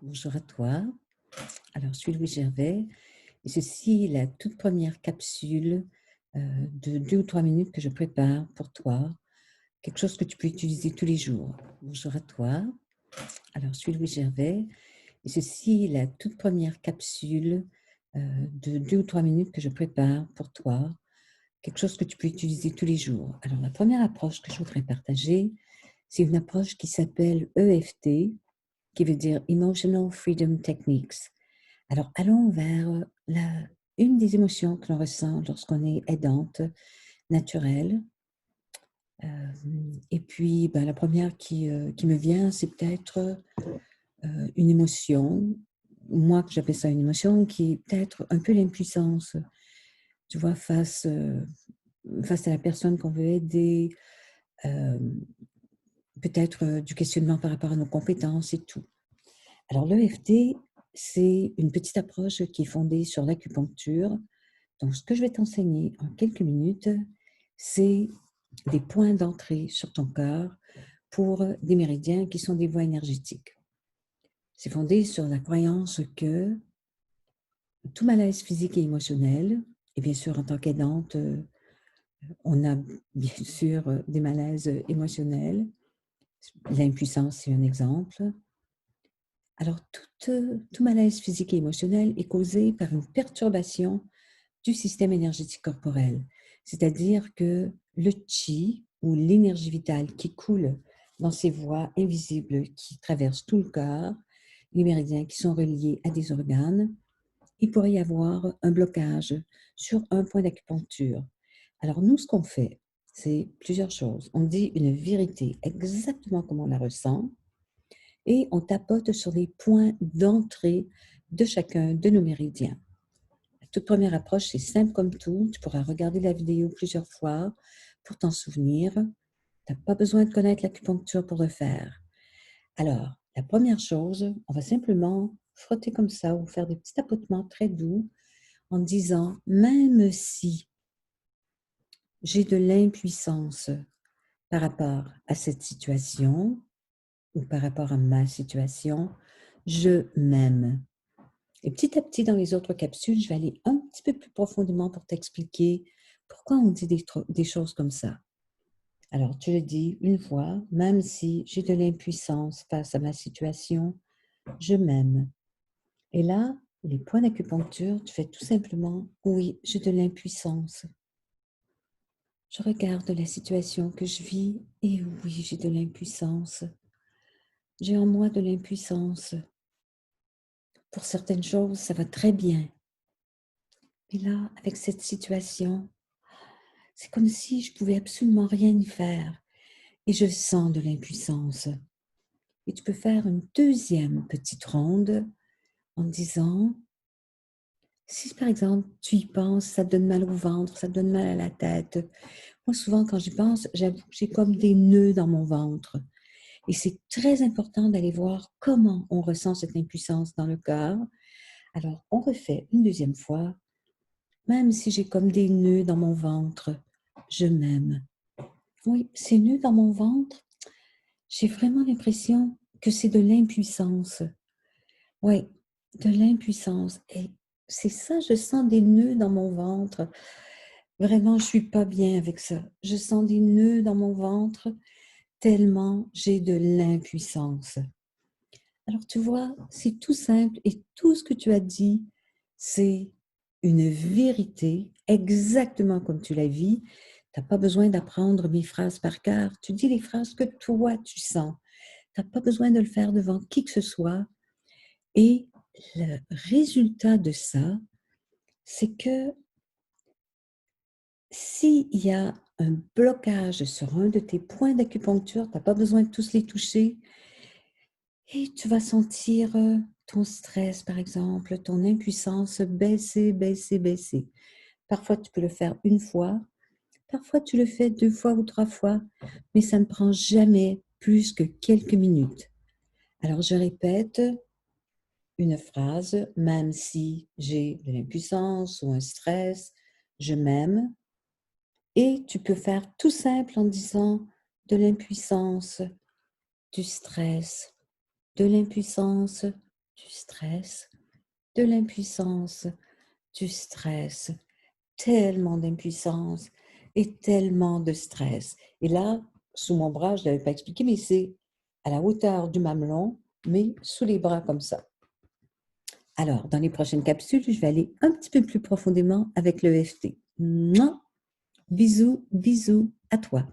Bonjour à toi. Alors, je suis Louis Gervais et ceci est la toute première capsule de 2 ou 3 minutes que je prépare pour toi, quelque chose que tu peux utiliser tous les jours. Bonjour à toi. Alors, je suis Louis Gervais et ceci est la toute première capsule de 2 ou 3 minutes que je prépare pour toi, quelque chose que tu peux utiliser tous les jours. Alors, la première approche que je voudrais partager, c'est une approche qui s'appelle EFT, qui veut dire Emotional Freedom Techniques. Alors, allons vers une des émotions que l'on ressent lorsqu'on est aidante, naturelle. Et puis, ben, la première qui me vient, c'est peut-être une émotion, moi que j'appelle ça une émotion, qui est peut-être un peu l'impuissance, tu vois, face à la personne qu'on veut aider, euh, peut-être du questionnement par rapport à nos compétences et tout. Alors, l'EFT, c'est une petite approche qui est fondée sur l'acupuncture. Donc, ce que je vais t'enseigner en quelques minutes, c'est des points d'entrée sur ton corps pour des méridiens qui sont des voies énergétiques. C'est fondé sur la croyance que tout malaise physique et émotionnel, et bien sûr en tant qu'aidante, on a bien sûr des malaises émotionnels. L'impuissance, c'est un exemple. Alors, tout malaise physique et émotionnel est causé par une perturbation du système énergétique corporel. C'est-à-dire que le chi, ou l'énergie vitale qui coule dans ces voies invisibles qui traversent tout le corps, les méridiens qui sont reliés à des organes, il pourrait y avoir un blocage sur un point d'acupuncture. Alors nous, ce qu'on fait, c'est plusieurs choses. On dit une vérité exactement comme on la ressent et on tapote sur les points d'entrée de chacun de nos méridiens. La toute première approche, c'est simple comme tout. Tu pourras regarder la vidéo plusieurs fois pour t'en souvenir. Tu n'as pas besoin de connaître l'acupuncture pour le faire. Alors, la première chose, on va simplement frotter comme ça ou faire des petits tapotements très doux en disant, même si j'ai de l'impuissance par rapport à cette situation ou par rapport à ma situation, je m'aime. Et petit à petit, dans les autres capsules, je vais aller un petit peu plus profondément pour t'expliquer pourquoi on dit des choses comme ça. Alors, tu le dis une fois, même si j'ai de l'impuissance face à ma situation, je m'aime. Et là, les points d'acupuncture, tu fais tout simplement, oui, j'ai de l'impuissance. Je regarde la situation que je vis et oui, j'ai de l'impuissance. J'ai en moi de l'impuissance. Pour certaines choses, ça va très bien. Mais là, avec cette situation, c'est comme si je pouvais absolument rien y faire et je sens de l'impuissance. Et tu peux faire une deuxième petite ronde en disant, si par exemple tu y penses, ça te donne mal au ventre, ça te donne mal à la tête. Moi, souvent, quand j'y pense, j'avoue que j'ai comme des nœuds dans mon ventre. Et c'est très important d'aller voir comment on ressent cette impuissance dans le corps. Alors, on refait une deuxième fois. Même si j'ai comme des nœuds dans mon ventre, je m'aime. Oui, ces nœuds dans mon ventre, j'ai vraiment l'impression que c'est de l'impuissance. Oui, de l'impuissance. Et c'est ça, je sens des nœuds dans mon ventre. Vraiment, je suis pas bien avec ça. Je sens des nœuds dans mon ventre tellement j'ai de l'impuissance. Alors tu vois, c'est tout simple et tout ce que tu as dit, c'est une vérité exactement comme tu la vis. Tu n'as pas besoin d'apprendre mes phrases par cœur. Tu dis les phrases que toi tu sens. Tu n'as pas besoin de le faire devant qui que ce soit. Et le résultat de ça, c'est que s'il y a un blocage sur un de tes points d'acupuncture, tu n'as pas besoin de tous les toucher, et tu vas sentir ton stress, par exemple, ton impuissance baisser, baisser, baisser. Parfois, tu peux le faire une fois, parfois, tu le fais 2 fois ou 3 fois, mais ça ne prend jamais plus que quelques minutes. Alors, je répète une phrase, même si j'ai de l'impuissance ou un stress, je m'aime. Et tu peux faire tout simple en disant de l'impuissance, du stress, de l'impuissance, du stress, de l'impuissance, du stress, tellement d'impuissance et tellement de stress. Et là, sous mon bras, je ne l'avais pas expliqué, mais c'est à la hauteur du mamelon, mais sous les bras comme ça. Alors, dans les prochaines capsules, je vais aller un petit peu plus profondément avec le l'EFT. Bisous, bisous à toi.